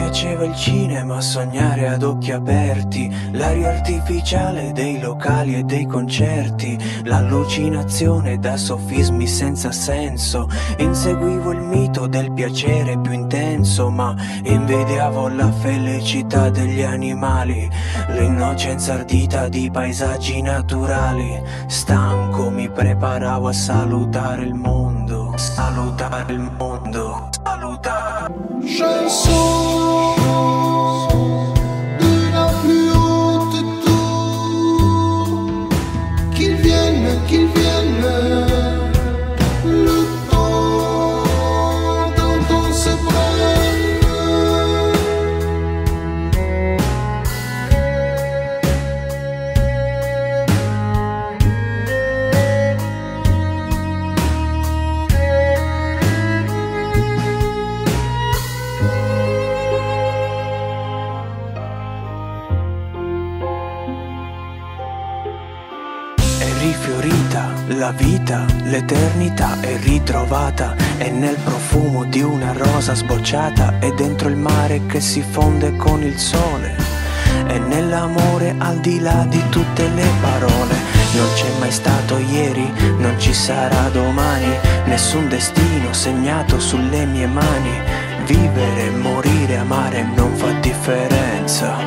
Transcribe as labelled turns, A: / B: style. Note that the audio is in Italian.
A: piaceva il cinema, sognare ad occhi aperti, l'aria artificiale dei locali e dei concerti, l'allucinazione da sofismi senza senso. Inseguivo il mito del piacere più intenso, ma invidiavo la felicità degli animali, l'innocenza ardita di paesaggi naturali. Stanco mi preparavo a salutare il mondo, salutare il mondo, salutare.
B: Chanson de la plus haute tour, qu'il vienne, le temps dont on se prenne.
A: Rifiorita la vita, l'eternità è ritrovata, è nel profumo di una rosa sbocciata, è dentro il mare che si fonde con il sole, è nell'amore al di là di tutte le parole. Non c'è mai stato ieri, non ci sarà domani, nessun destino segnato sulle mie mani. Vivere, morire, amare non fa differenza.